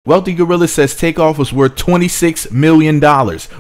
Wealthy Gorilla says TakeOff was worth $26 million.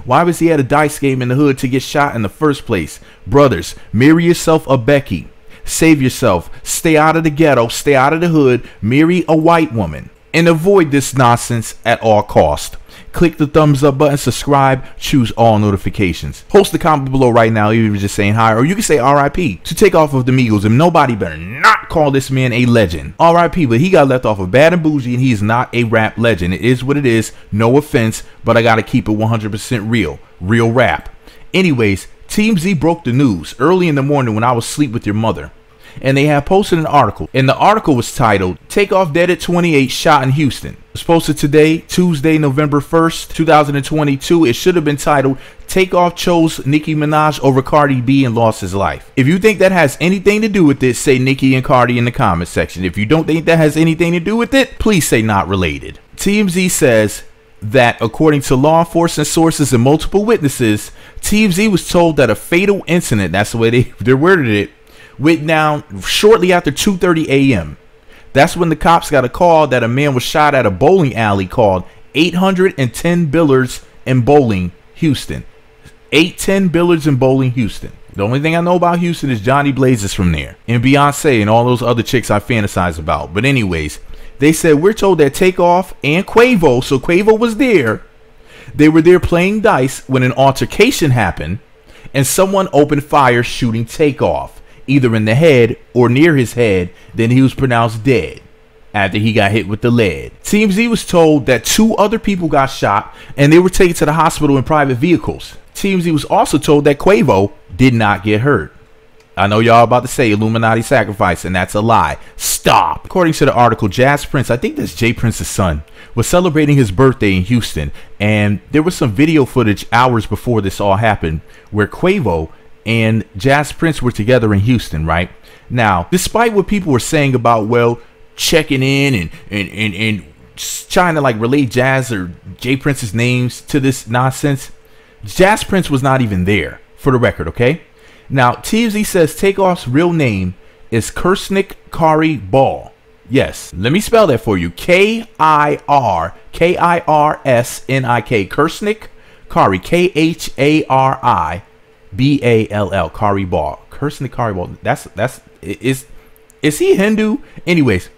Why was he at a dice game in the hood to get shot in the first place? Brothers, marry yourself a Becky. Save yourself. Stay out of the ghetto. Stay out of the hood. Marry a white woman. And avoid this nonsense at all cost. Click the thumbs up button, subscribe, choose all notifications. Post a comment below right now, even just saying hi, or you can say RIP to TakeOff of the Migos, and nobody better not call this man a legend. RIP, but he got left off of Bad and Bougie, and he's not a rap legend. It is what it is, no offense, but I gotta keep it 100% real rap. Anyways, Team Z broke the news early in the morning when I was asleep with your mother. And they have posted an article, and the article was titled "TakeOff Dead at 28 Shot in Houston." It was posted today, Tuesday, November 1st, 2022. It should have been titled "TakeOff Chose Nicki Minaj over Cardi B and Lost His Life." If you think that has anything to do with it, say Nicki and Cardi in the comment section. If you don't think that has anything to do with it, please say not related. TMZ says that according to law enforcement sources and multiple witnesses, TMZ was told that a fatal incident, that's the way they worded it, went down shortly after 2:30 a.m. That's when the cops got a call that a man was shot at a bowling alley called 810 Billards and Bowling, Houston. 810 Billards and Bowling, Houston. The only thing I know about Houston is Johnny Blaze is from there, and Beyonce and all those other chicks I fantasize about. But anyways, they said we're told that TakeOff and Quavo, so Quavo was there, they were there playing dice when an altercation happened and someone opened fire shooting TakeOff either in the head or near his head. Then he was pronounced dead after he got hit with the lead. TMZ was told that 2 other people got shot and they were taken to the hospital in private vehicles. TMZ was also told that Quavo did not get hurt. I know y'all about to say Illuminati sacrifice, and that's a lie. Stop. According to the article, Jazz Prince, I think that's Jay Prince's son, was celebrating his birthday in Houston, and there was some video footage hours before this all happened where Quavo and Jazz Prince were together in Houston, right? Now, despite what people were saying about, well, checking in and trying to like relate Jazz or Jay Prince's names to this nonsense, Jazz Prince was not even there, for the record, okay? Now, TMZ says TakeOff's real name is Kirsnik Khari Ball. Yes, let me spell that for you. Kirsnik, Kirsnik Khari, Khari Ball, Khari Ball. Kirsnik Khari Ball. Is he Hindu? Anyways,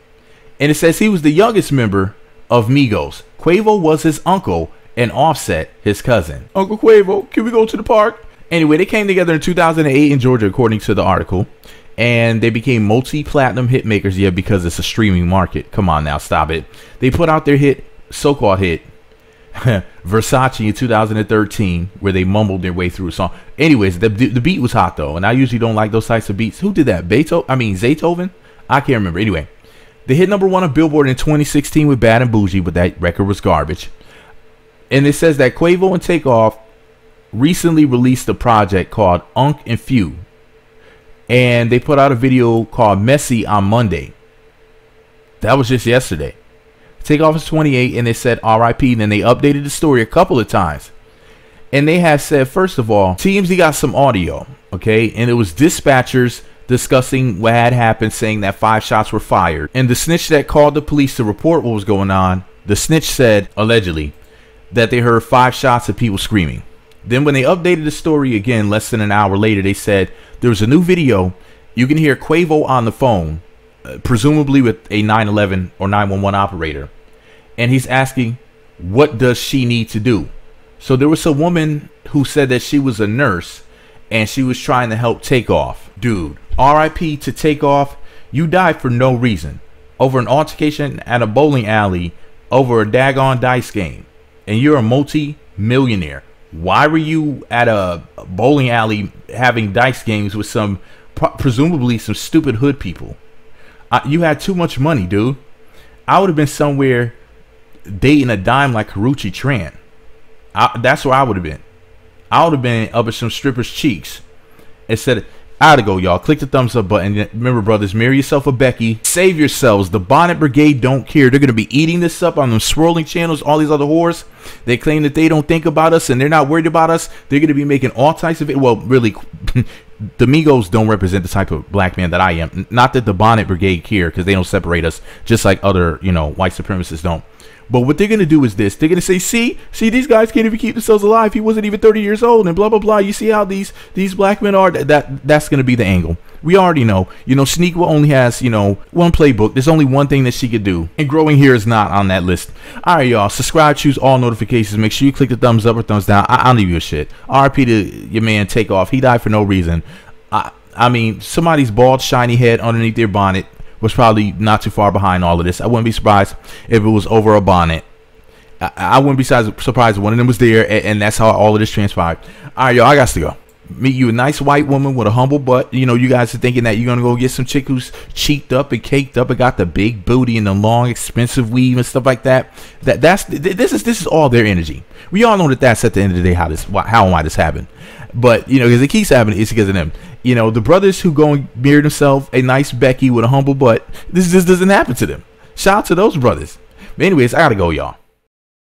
and it says he was the youngest member of Migos. Quavo was his uncle and Offset his cousin. Uncle Quavo, can we go to the park? Anyway, they came together in 2008 in Georgia, according to the article, and they became multi-platinum hit makers. Yeah, because it's a streaming market. Come on now, stop it. They put out their hit, so-called hit, Versace in 2013, where they mumbled their way through a song. Anyways, the beat was hot though, and I usually don't like those types of beats. Who did that? Zaytoven? I can't remember. Anyway, they hit #1 on Billboard in 2016 with Bad and Bougie, but that record was garbage. And it says that Quavo and TakeOff recently released a project called Nephew, and they put out a video called Messy on Monday. That was just yesterday. TakeOff is 28, and they said RIP. Then they updated the story a couple of times, and they have said, first of all, TMZ got some audio, okay, and it was dispatchers discussing what had happened, saying that 5 shots were fired, and the snitch that called the police to report what was going on, the snitch said allegedly that they heard 5 shots of people screaming. Then when they updated the story again less than an hour later, they said there was a new video. You can hear Quavo on the phone, presumably with a 911 or 911 operator, and he's asking, what does she need to do? So there was a woman who said that she was a nurse and she was trying to help TakeOff. Dude, RIP to TakeOff. You died for no reason over an altercation at a bowling alley over a daggone dice game, and you're a multi-millionaire. Why were you at a bowling alley having dice games with some presumably some stupid hood people? You had too much money, dude. I would have been somewhere dating a dime like Karuchi Tran. That's where I would have been. I would have been up at some strippers' cheeks. Instead, I gotta go, y'all. Click the thumbs up button. Remember, brothers, marry yourself a Becky. Save yourselves. The Bonnet Brigade don't care. They're gonna be eating this up on them swirling channels. All these other whores. They claim that they don't think about us and they're not worried about us. They're gonna be making all types of it. Well, really, the Migos don't represent the type of black man that I am. Not that the Bonnet Brigade care, because they don't separate us, just like other, white supremacists don't. But what they're gonna do is this: they're gonna say, see, these guys can't even keep themselves alive. He wasn't even 30 years old, and blah blah blah. You see how these black men are? That's gonna be the angle. We already know. Sneakwa only has, one playbook. There's only one thing that she could do, and growing hair is not on that list. All right, y'all. Subscribe, choose all notifications. Make sure you click the thumbs up or thumbs down. I don't give you a shit. RP to your man TakeOff. He died for no reason. I mean, somebody's bald, shiny head underneath their bonnet was probably not too far behind all of this. I wouldn't be surprised if it was over a bonnet. I wouldn't be surprised if one of them was there, and that's how all of this transpired. All right, y'all. I got to go. Meet you a nice white woman with a humble butt. You guys are thinking that you're gonna go get some chick who's cheeked up and caked up and got the big booty and the long expensive weave and stuff like that. This is all their energy. We all know that that's at the end of the day how and why this happened. But because it keeps happening, it's because of them. The brothers who go and marry themselves a nice Becky with a humble butt, this doesn't happen to them. Shout out to those brothers. But anyways, I gotta go, y'all.